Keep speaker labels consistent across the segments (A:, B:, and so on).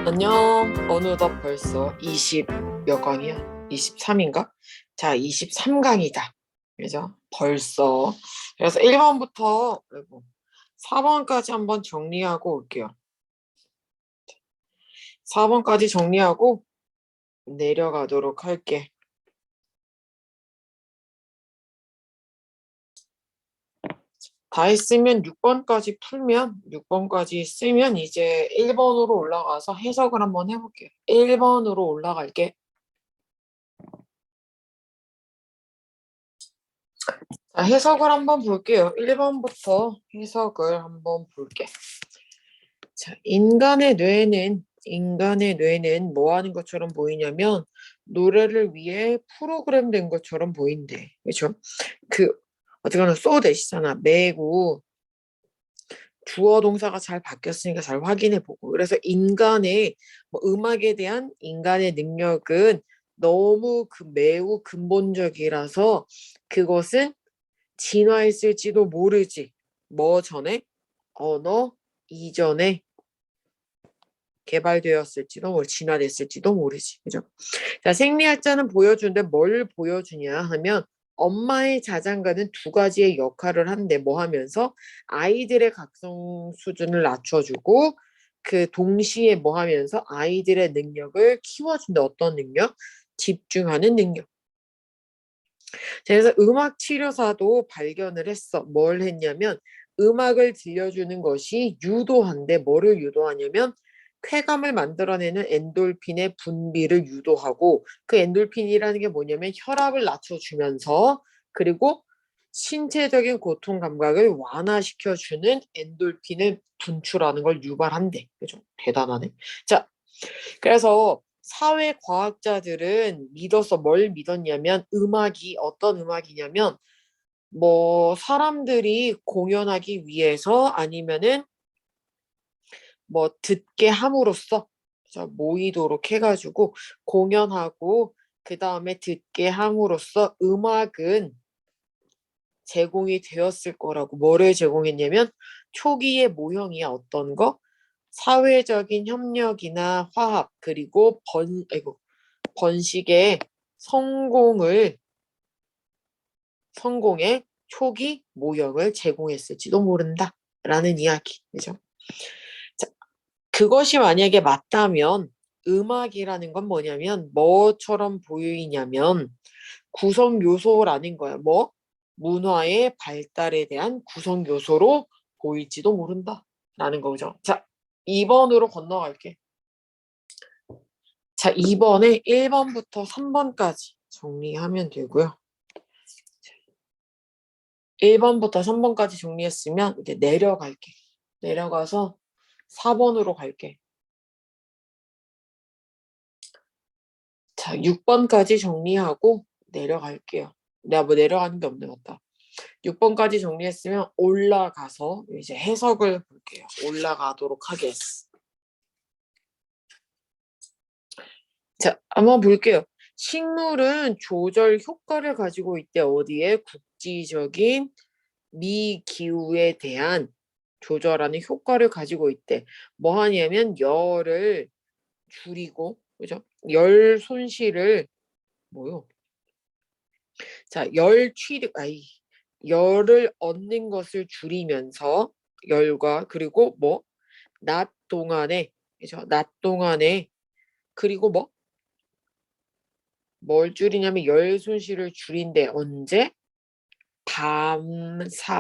A: 안녕. 어느덧 벌써 20 몇 강이야? 23인가? 자, 23강이다. 그죠? 벌써. 그래서 1번부터 4번까지 한번 정리하고 올게요. 4번까지 정리하고 내려가도록 할게. 다 했으면 6번까지 풀면 6번까지 쓰면 이제 1번으로 올라가서 해석을 한번 해볼게요. 1번으로 올라갈게. 자, 해석을 한번 볼게요. 1번부터 해석을 한번 볼게. 자, 인간의 뇌는 뭐 하는 것처럼 보이냐면 노래를 위해 프로그램 된 것처럼 보인대. 그렇죠? 그 어쨌거나 쏘대시잖아. 매고 주어 동사가 잘 바뀌었으니까 잘 확인해 보고. 그래서 인간의 뭐 음악에 대한 인간의 능력은 너무 매우 근본적이라서 그것은 진화했을지도 모르지. 뭐 전에? 언어 이전에 개발되었을지도 진화됐을지도 모르지. 그죠? 자, 생리학자는 보여주는데 뭘 보여주냐 하면 엄마의 자장가는 두 가지의 역할을 하는데 뭐 하면서 아이들의 각성 수준을 낮춰주고 그 동시에 뭐 하면서 아이들의 능력을 키워준다. 어떤 능력? 집중하는 능력. 그래서 음악 치료사도 발견을 했어. 뭘 했냐면 음악을 들려주는 것이 유도한데 뭐를 유도하냐면 쾌감을 만들어내는 엔돌핀의 분비를 유도하고 그 엔돌핀이라는 게 뭐냐면 혈압을 낮춰주면서 그리고 신체적인 고통 감각을 완화시켜주는 엔돌핀을 분출하는 걸 유발한대. 그죠? 대단하네. 자, 그래서 사회과학자들은 믿어서 뭘 믿었냐면 음악이 어떤 음악이냐면 뭐 사람들이 공연하기 위해서 아니면은 뭐 듣게 함으로써 모이도록 해가지고 공연하고 그 다음에 듣게 함으로써 음악은 제공이 되었을 거라고. 뭐를 제공했냐면 초기의 모형이야. 어떤 거? 사회적인 협력이나 화합 그리고 번식의 성공의 초기 모형을 제공했을지도 모른다라는 이야기. 그죠? 자, 그것이 만약에 맞다면 음악이라는 건 뭐냐면 뭐처럼 보이냐면 구성 요소라는 거야. 뭐? 문화의 발달에 대한 구성 요소로 보일지도 모른다라는 거죠. 자, 2번으로 건너갈게. 자, 2번에 1번부터 3번까지 정리하면 되고요. 1번부터 3번까지 정리했으면 이제 내려갈게. 내려가서 4번으로 갈게. 자, 6번까지 정리하고 내려갈게요. 내가 뭐 내려가는 게 없네, 맞다. 6번까지 정리했으면 올라가서 이제 해석을 볼게요. 올라가도록 하겠어. 자, 한번 볼게요. 식물은 조절 효과를 가지고 있대. 어디에? 국지적인 미기후에 대한 조절하는 효과를 가지고 있대. 뭐 하냐면 열을 줄이고, 그죠? 열 손실을 뭐요? 자, 열을 얻는 것을 줄이면서 열과 그리고 뭐 낮 동안에 그죠? 낮 동안에 그리고 뭘 줄이냐면 열 손실을 줄인대. 언제?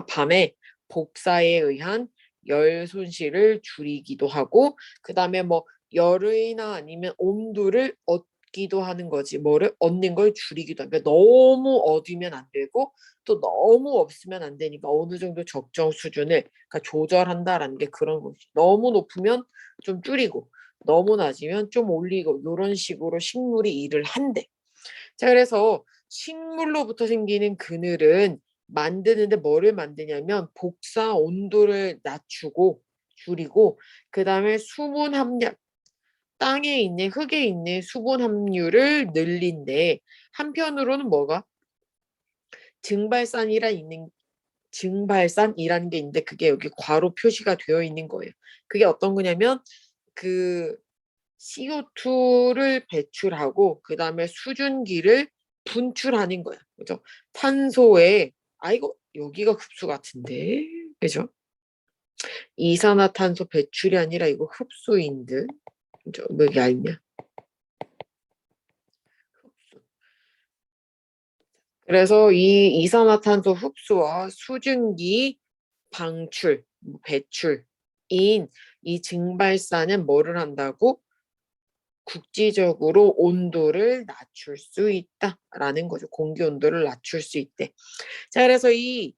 A: 밤에 복사에 의한 열 손실을 줄이기도 하고 그다음에 뭐 열이나 아니면 온도를 얻기도 하는 거지. 뭐를 얻는 걸 줄이기도 하니까 너무 얻으면 안 되고 또 너무 없으면 안 되니까 어느 정도 적정 수준을 그러니까 조절한다라는 게 그런 거지. 너무 높으면 좀 줄이고 너무 낮으면 좀 올리고 이런 식으로 식물이 일을 한대. 자, 그래서 식물로부터 생기는 그늘은 만드는데 뭐를 만드냐면 복사 온도를 낮추고 줄이고 그 다음에 수분 함량 땅에 있는 흙에 있는 수분 함유를 늘린데 한편으로는 뭐가 증발산이라는 게 있는데 그게 여기 괄호 표시가 되어 있는 거예요. 그게 어떤 거냐면 그 CO2를 배출하고 그 다음에 수증기를 분출하는 거야. 그죠? 탄소에 이거 여기가 흡수 같은데, 그죠? 이산화탄소 배출이 아니라 이거 흡수인 듯. 그죠? 왜 이게 얇냐? 흡수. 그래서 이 이산화탄소 흡수와 수증기 방출, 배출인 이 증발사는 뭐를 한다고? 국지적으로 온도를 낮출 수 있다라는 거죠. 공기 온도를 낮출 수 있대. 자, 그래서 이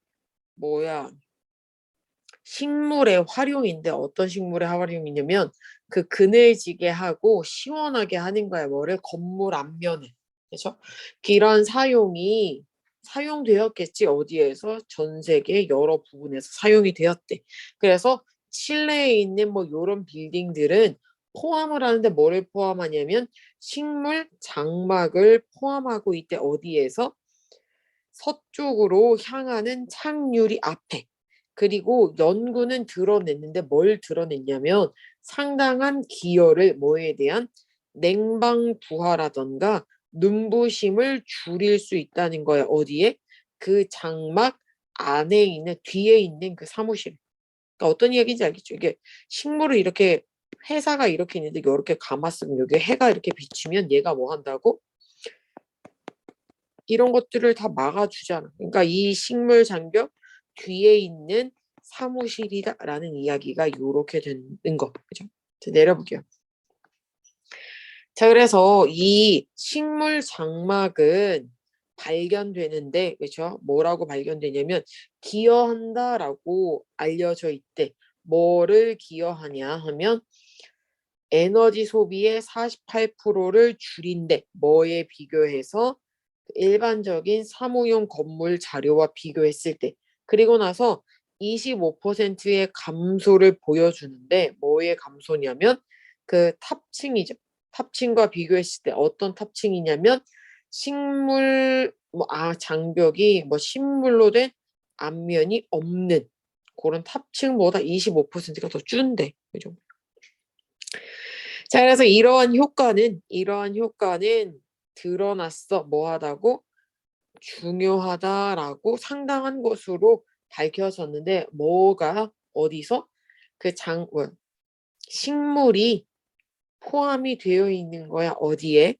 A: 식물의 활용인데 어떤 식물의 활용이냐면 그 그늘지게 하고 시원하게 하는 거야. 뭐를? 건물 앞면에. 그렇죠? 이런 사용이 사용되었겠지. 어디에서? 전 세계 여러 부분에서 사용이 되었대. 그래서 실내에 있는 요런 빌딩들은 포함을 하는데 뭐를 포함하냐면 식물 장막을 포함하고 있대. 어디에서? 서쪽으로 향하는 창유리 앞에. 그리고 연구는 드러냈는데 뭘 드러냈냐면 상당한 기여를 뭐에 대한 냉방 부하라던가 눈부심을 줄일 수 있다는 거야. 어디에? 그 장막 안에 있는 뒤에 있는 그 사무실. 그러니까 어떤 이야기인지 알겠죠? 이게 식물을 이렇게 회사가 이렇게 있는데 이렇게 감았으면 여기 해가 이렇게 비치면 얘가 뭐 한다고? 이런 것들을 다 막아주잖아. 그러니까 이 식물 장벽 뒤에 있는 사무실이다라는 이야기가 이렇게 되는 거. 그죠? 내려볼게요. 자, 그래서 이 식물 장막은 발견되는데, 그렇죠? 뭐라고 발견되냐면 기여한다라고 알려져 있대. 뭐를 기여하냐 하면 에너지 소비의 48%를 줄인대. 뭐에 비교해서? 일반적인 사무용 건물 자료와 비교했을 때. 그리고 나서 25%의 감소를 보여주는데 뭐의 감소냐면 그 탑층이죠. 탑층과 비교했을 때 어떤 탑층이냐면 식물 장벽이 식물로 된 앞면이 없는 그런 탑층보다 25%가 더 준대. 그죠? 자, 그래서 이러한 효과는 드러났어. 뭐하다고? 중요하다라고 상당한 것으로 밝혀졌는데 뭐가 어디서? 식물이 포함이 되어 있는 거야. 어디에?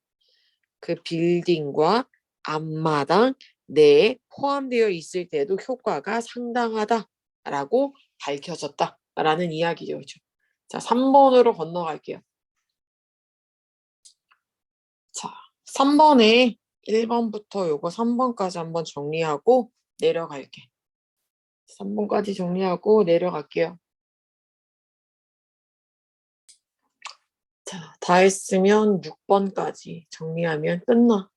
A: 그 빌딩과 앞마당 내에 포함되어 있을 때도 효과가 상당하다라고 밝혀졌다라는 이야기죠. 자, 3번으로 건너갈게요. 자, 3번에 1번부터 요거 3번까지 한번 정리하고 내려갈게. 3번까지 정리하고 내려갈게요. 자, 다 했으면 6번까지 정리하면 끝나.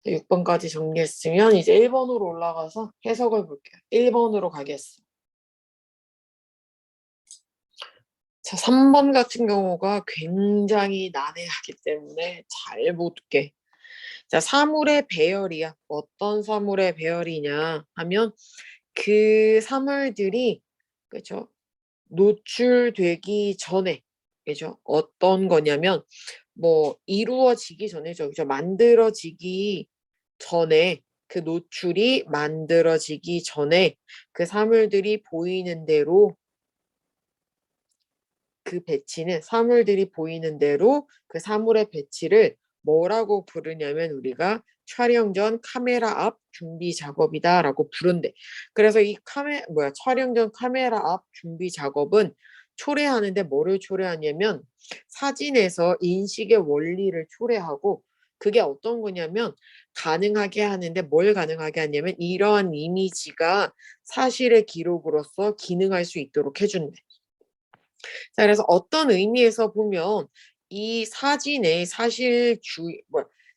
A: 6번까지 정리했으면 이제 1번으로 올라가서 해석을 볼게요. 1번으로 가겠어. 자, 3번 같은 경우가 굉장히 난해하기 때문에 잘 볼게. 자, 사물의 배열이야. 어떤 사물의 배열이냐 하면 그 사물들이 그죠? 노출되기 전에 그죠? 어떤 거냐면 이루어지기 전에죠. 그죠? 만들어지기 전에 그 노출이 만들어지기 전에 그 사물들이 보이는 대로 그 배치는 사물들이 보이는 대로 그 사물의 배치를 뭐라고 부르냐면 우리가 촬영 전 카메라 앞 준비 작업이다라고 부른대. 그래서 이 촬영 전 카메라 앞 준비 작업은 초래하는데 뭐를 초래하냐면 사진에서 인식의 원리를 초래하고 그게 어떤 거냐면 가능하게 하는데 뭘 가능하게 하냐면 이러한 이미지가 사실의 기록으로서 기능할 수 있도록 해준대. 자, 그래서 어떤 의미에서 보면 이 사진의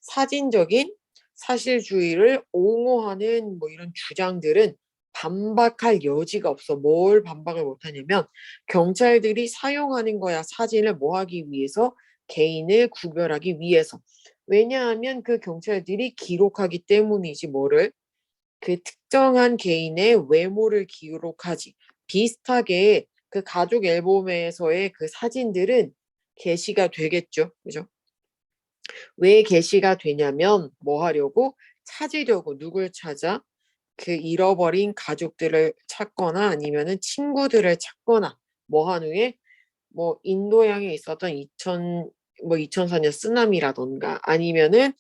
A: 사진적인 사실주의를 옹호하는 이런 주장들은 반박할 여지가 없어. 뭘 반박을 못하냐면 경찰들이 사용하는 거야. 사진을 뭐 하기 위해서? 개인을 구별하기 위해서. 왜냐하면 그 경찰들이 기록하기 때문이지 뭐를? 그 특정한 개인의 외모를 기록하지. 비슷하게 그 가족 앨범에서의 그 사진들은 개시가 되겠죠. 그죠? 왜 개시가 되냐면 뭐 하려고? 찾으려고. 누굴 찾아? 그 잃어버린 가족들을 찾거나 아니면은 친구들을 찾거나 뭐 한 후에 뭐 인도양에 있었던 2004년 쓰나미라던가 아니면은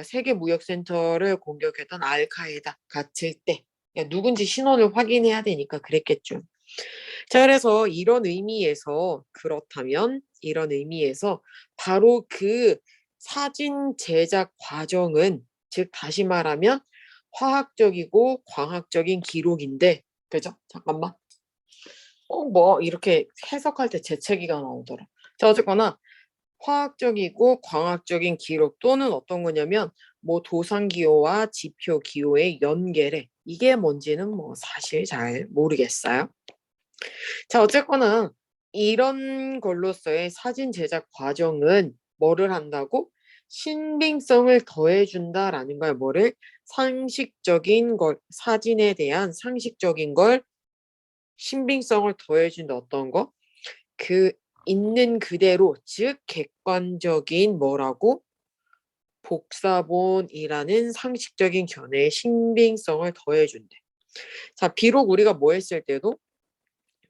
A: 세계 무역센터를 공격했던 알카에다 갇힐 때 누군지 신원을 확인해야 되니까 그랬겠죠. 자, 그래서 이런 의미에서 바로 그 사진 제작 과정은 즉 다시 말하면 화학적이고 광학적인 기록인데 그죠? 잠깐만. 뭐 이렇게 해석할 때 재채기가 나오더라. 자, 어쨌거나 화학적이고 광학적인 기록 또는 어떤 거냐면 뭐 도상 기호와 지표 기호의 연계래. 이게 뭔지는 뭐 사실 잘 모르겠어요. 자, 어쨌거나 이런 걸로서의 사진 제작 과정은 뭐를 한다고? 신빙성을 더해준다라는 거야. 뭐를? 상식적인 걸, 사진에 대한 상식적인 걸 신빙성을 더해준다. 어떤 거? 그 있는 그대로, 즉 객관적인 뭐라고? 복사본이라는 상식적인 견해의 신빙성을 더해준대. 자, 비록 우리가 뭐 했을 때도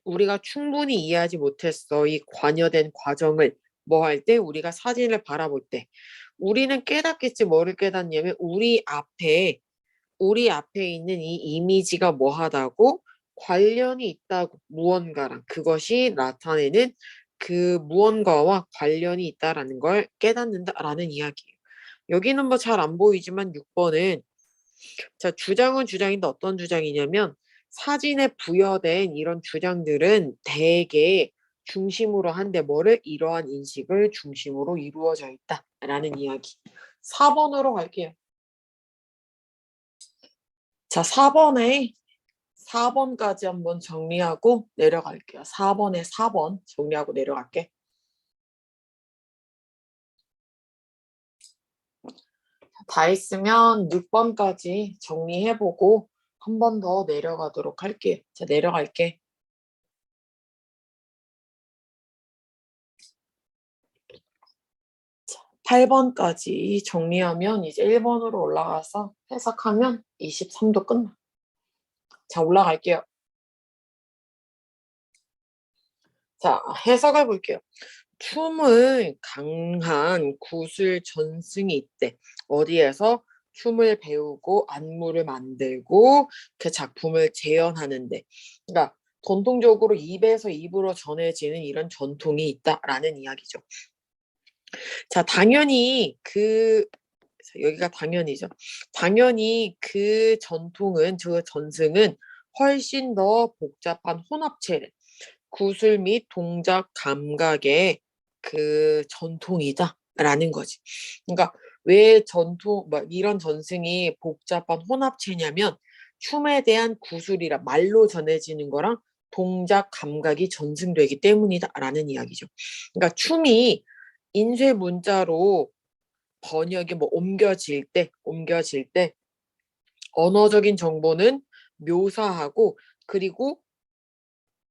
A: 우리가 충분히 이해하지 못했어. 이 관여된 과정을 뭐 할 때 우리가 사진을 바라볼 때 우리는 깨닫겠지. 뭐를 깨닫냐면 우리 앞에 있는 이 이미지가 뭐 하다고 관련이 있다고 무언가랑 그것이 나타내는 그 무언가와 관련이 있다라는 걸 깨닫는다라는 이야기예요. 여기는 뭐 잘 안 보이지만 6번은 자, 주장은 주장인데 어떤 주장이냐면 사진에 부여된 이런 주장들은 대개 중심으로 한데 뭐를 이러한 인식을 중심으로 이루어져 있다라는 이야기. 4번으로 갈게요. 자, 4번까지 한번 정리하고 내려갈게요. 4번에 4번 정리하고 내려갈게. 다 했으면 6번까지 정리해보고 한 번 더 내려가도록 할게요. 자, 내려갈게. 8번까지 정리하면 이제 1번으로 올라가서 해석하면 23도 끝나. 자, 올라갈게요. 자, 해석해 볼게요. 춤을 강한 구술 전승이 있대. 어디에서? 춤을 배우고 안무를 만들고 그 작품을 재현하는데. 그러니까 전통적으로 입에서 입으로 전해지는 이런 전통이 있다라는 이야기죠. 자, 당연히 여기가 당연히죠. 당연히 그 전승은 훨씬 더 복잡한 혼합체래. 구술 및 동작 감각의 그 전통이다라는 거지. 그러니까 왜 이런 전승이 복잡한 혼합체냐면 춤에 대한 구술이라 말로 전해지는 거랑 동작 감각이 전승되기 때문이다라는 이야기죠. 그러니까 춤이 인쇄 문자로 번역이 옮겨질 때 언어적인 정보는 묘사하고 그리고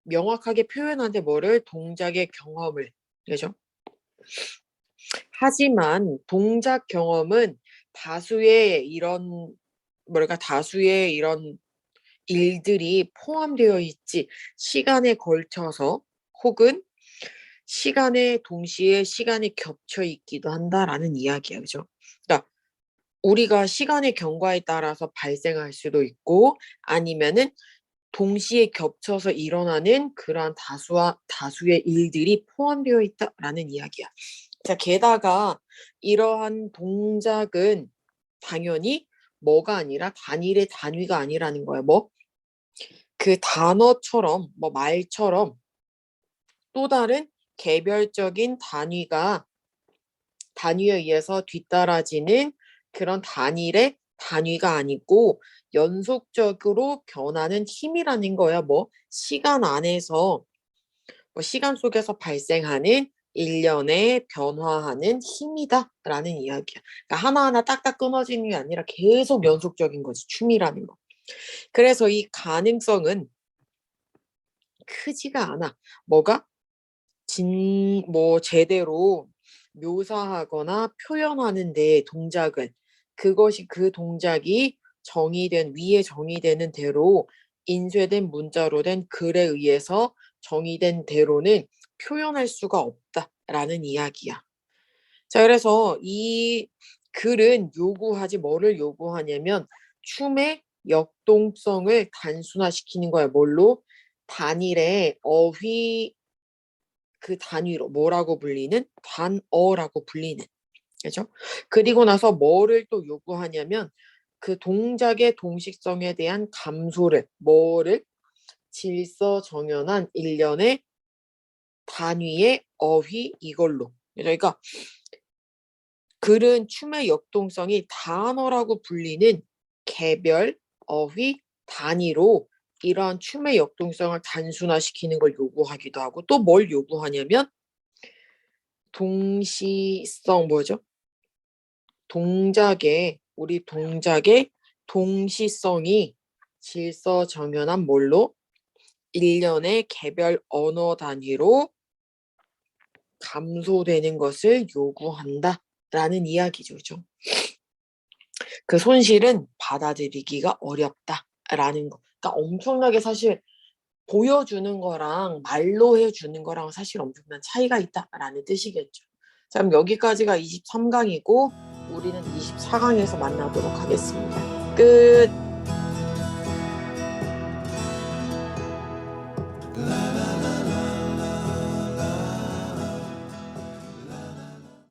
A: 명확하게 표현하는데 뭐를 동작의 경험을 그죠? 하지만 동작 경험은 다수의 이런 일들이 포함되어 있지 시간에 걸쳐서 혹은 동시에 시간이 겹쳐 있기도 한다라는 이야기야. 그죠? 그러니까 우리가 시간의 경과에 따라서 발생할 수도 있고 아니면은 동시에 겹쳐서 일어나는 그러한 다수의 일들이 포함되어 있다라는 이야기야. 자, 게다가 이러한 동작은 당연히 뭐가 아니라 단일의 단위가 아니라는 거야. 그 단어처럼 말처럼 또 다른 개별적인 단위에 의해서 뒤따라지는 그런 단일의 단위가 아니고 연속적으로 변하는 힘이라는 거야. 시간 속에서 발생하는 일련의 변화하는 힘이다라는 이야기야. 그러니까 하나하나 딱딱 끊어지는 게 아니라 계속 연속적인 거지, 춤이라는 거. 그래서 이 가능성은 크지가 않아. 뭐가? 제대로 묘사하거나 표현하는 데 동작을 그것이 그 동작이 위에 정의되는 대로 인쇄된 문자로 된 글에 의해서 정의된 대로는 표현할 수가 없다라는 이야기야. 자, 그래서 이 글은 뭐를 요구하냐면 춤의 역동성을 단순화시키는 거야. 뭘로? 단일의 어휘 그 단위로 뭐라고 불리는? 단어라고 불리는. 그죠? 그리고 나서 뭐를 또 요구하냐면 그 동작의 동식성에 대한 감소를 질서정연한 일련의 단위의 어휘 이걸로. 그러니까 글은 춤의 역동성이 단어라고 불리는 개별, 어휘, 단위로 이러한 춤의 역동성을 단순화시키는 걸 요구하기도 하고 또 뭘 요구하냐면 동시성 우리 동작의 동시성이 질서정연한 일련의 개별 언어 단위로 감소되는 것을 요구한다라는 이야기죠. 그죠? 그 손실은 받아들이기가 어렵다라는 거. 그러니까 엄청나게 사실 보여주는 거랑 말로 해주는 거랑 사실 엄청난 차이가 있다라는 뜻이겠죠. 자, 그럼 여기까지가 23강이고 우리는 24강에서 만나도록 하겠습니다. 끝.